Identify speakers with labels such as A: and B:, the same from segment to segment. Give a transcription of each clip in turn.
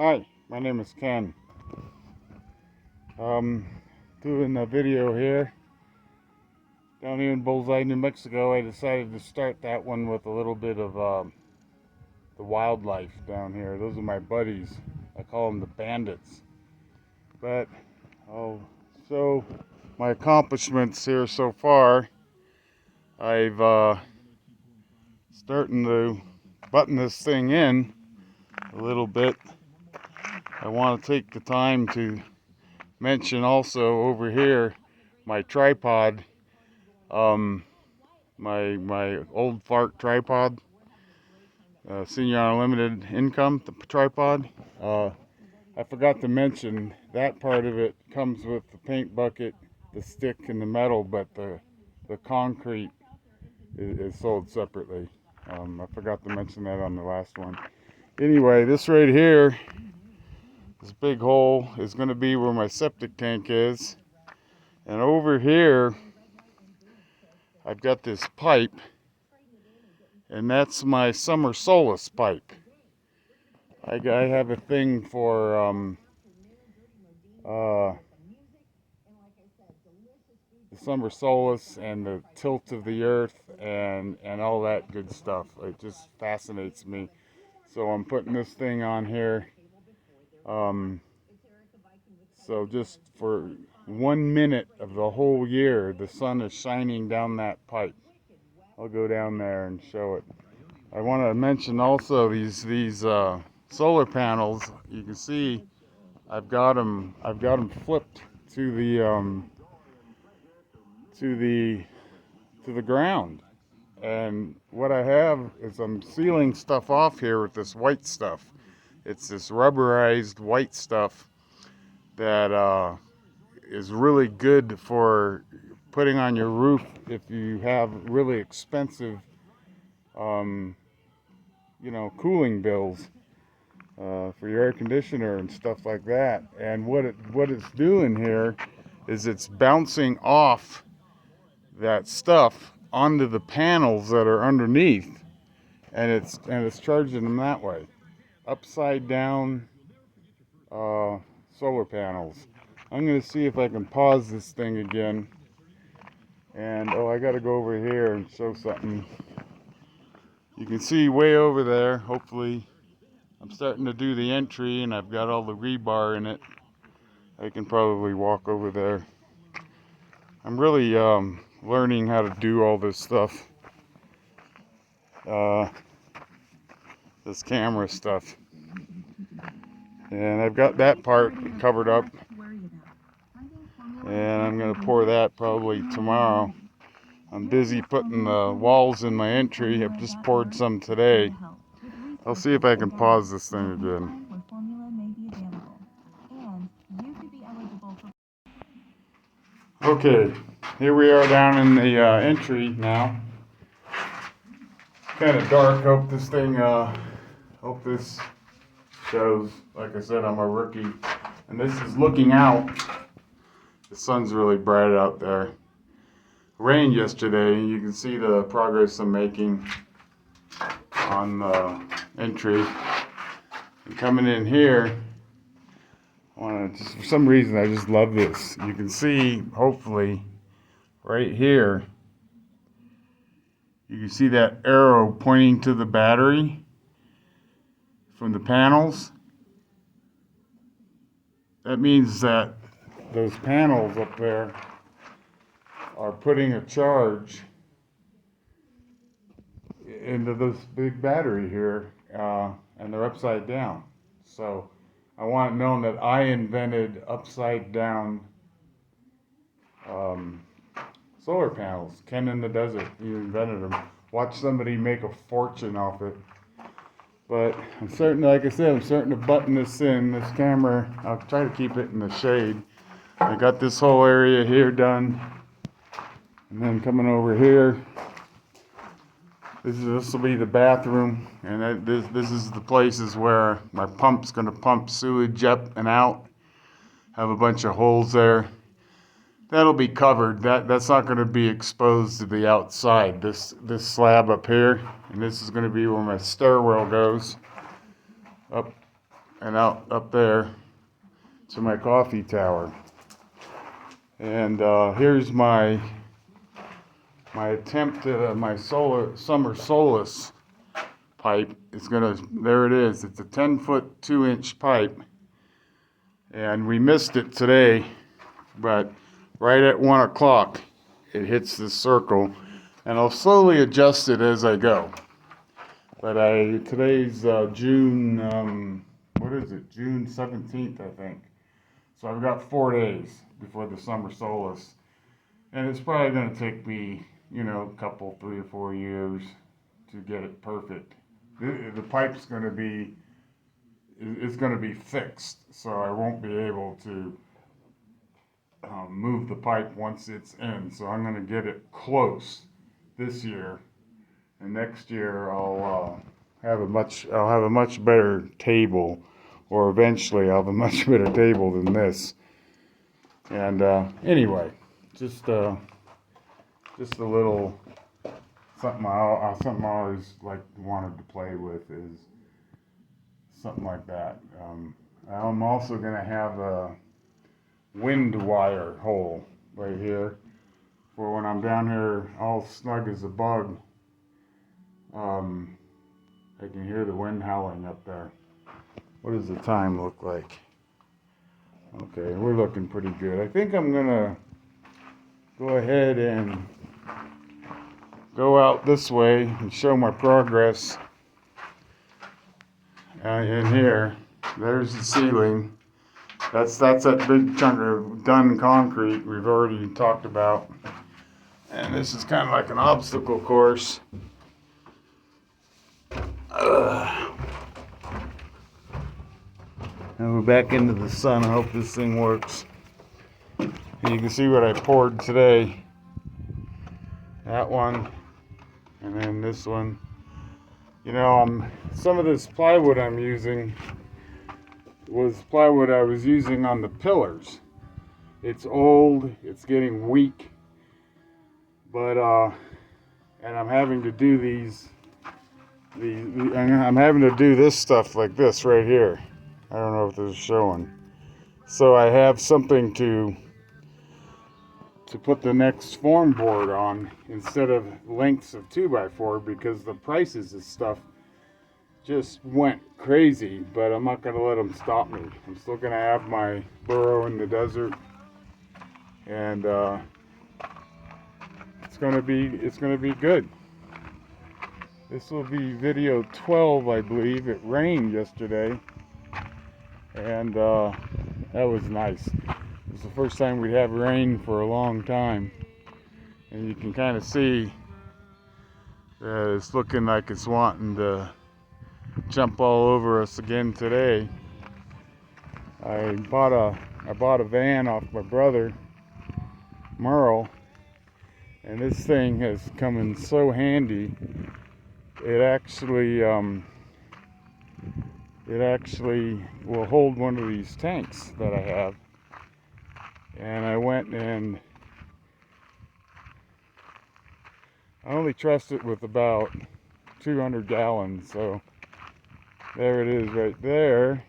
A: Hi, my name is Ken. Doing a video here down here in Bullseye, New Mexico. I decided to start that one with a little bit of the wildlife down here. Those are my buddies. I call them the bandits. But I'll show my accomplishments here so far. I've starting to button this thing in a little bit. I want to take the time to mention also over here my tripod, my old Fark tripod, Senior Unlimited Income tripod. I forgot to mention that part of it comes with the paint bucket, the stick, and the metal, but the concrete is sold separately. I forgot to mention that on the last one. Anyway, this right here, this big hole is going to be where my septic tank is. And over here, I've got this pipe, and that's my summer solace pipe. I have a thing for the summer solace and the tilt of the earth and all that good stuff. It just fascinates me. So I'm putting this thing on here. So just for 1 minute of the whole year, the sun is shining down that pipe. I'll go down there and show it. I want to mention also these solar panels. You can see I've got them flipped to the ground. And what I have is I'm sealing stuff off here with this white stuff. It's this rubberized white stuff that is really good for putting on your roof if you have really expensive, cooling bills for your air conditioner and stuff like that. And what it's doing here is it's bouncing off that stuff onto the panels that are underneath, and it's charging them that way. Upside down solar panels. I'm going to see if I can pause this thing again. And I got to go over here and show something. You can see way over there, hopefully. I'm starting to do the entry and I've got all the rebar in it. I can probably walk over there. I'm really learning how to do all this stuff. This camera stuff. And I've got that part covered up. And I'm going to pour that probably tomorrow. I'm busy putting the walls in my entry. I've just poured some today. I'll see if I can pause this thing again. Okay, here we are down in the entry now. Kind of dark. Hope this shows. Like I said, I'm a rookie. And this is looking out. The sun's really bright out there. Rained yesterday, and you can see the progress I'm making on the entry. And coming in here, for some reason I just love this. You can see, hopefully, right here, you can see that arrow pointing to the battery from the panels. That means that those panels up there are putting a charge into this big battery here, and they're upside down. So I want it known that I invented upside down solar panels. Ken in the Desert, you invented them. Watch somebody make a fortune off it. But I'm starting, like I said, I'm starting to button this in. This camera, I'll try to keep it in the shade. I got this whole area here done. And then coming over here, this will be the bathroom, and this is the places where my pump's going to pump sewage up and out. Have a bunch of holes there. That'll be covered. That's not going to be exposed to the outside. This slab up here, and this is going to be where my stairwell goes up and out up there to my coffee tower. And here's my attempt at my summer solace pipe. There it is. It's a 10-foot 2-inch pipe, and we missed it today, but right at 1 o'clock it hits this circle, and I'll slowly adjust it as I go. But today's June, June 17th, I think. So I've got 4 days before the summer solace. And it's probably going to take me, a couple, 3 or 4 years to get it perfect. The pipe's going to be, it's going to be fixed, so I won't be able to move the pipe once it's in. So I'm going to get it close this year. And next year I'll have a much better table, or eventually I'll have a much better table than this. And anyway, just a little something I always wanted to play with is something like that. I'm also gonna have a wind wire hole right here for when I'm down here all snug as a bug. I can hear the wind howling up there. What does the time look like? Okay, we're looking pretty good. I think I'm gonna go ahead and go out this way and show my progress. In here, there's the ceiling. That's that big chunk of done concrete we've already talked about. And this is kind of like an obstacle course. And we're back into the sun. I hope this thing works. And you can see what I poured today. That one, and then this one. Some of this plywood I'm using was plywood I was using on the pillars. It's old, it's getting weak, but and I'm having to do I'm having to do this stuff like this right here. I don't know if this is showing. So I have something to put the next form board on instead of lengths of 2x4, because the prices of stuff just went crazy, but I'm not going to let them stop me. I'm still going to have my burrow in the desert, and it's going to be good. This will be video 12, I believe. It rained yesterday, and that was nice. It was the first time we'd have rain for a long time, and you can kind of see that it's looking like it's wanting to jump all over us again today. I bought a van off my brother Merle, and this thing has come in so handy. It actually will hold one of these tanks that I have. And I went and I only trust it with about 200 gallons, so there it is right there.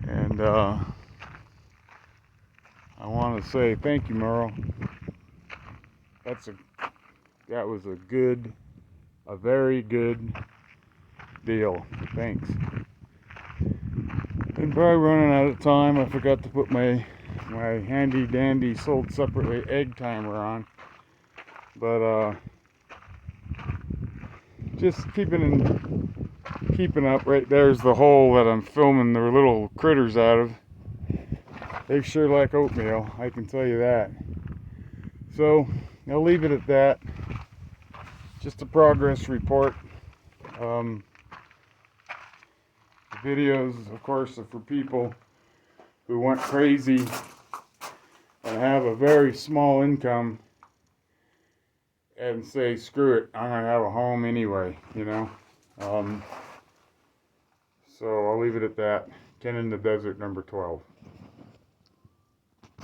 A: And I want to say thank you, Merle. That was a very good deal. Thanks. I'm probably running out of time. I forgot to put my handy dandy sold separately egg timer on, but just keeping up. Right there's the hole that I'm filming the little critters out of. They sure like oatmeal, I can tell you that. So I'll leave it at that. Just a progress report. The videos, of course, are for people who went crazy and have a very small income and say, screw it, I'm going to have a home anyway, So I'll leave it at that. Ken in the Desert, number 12.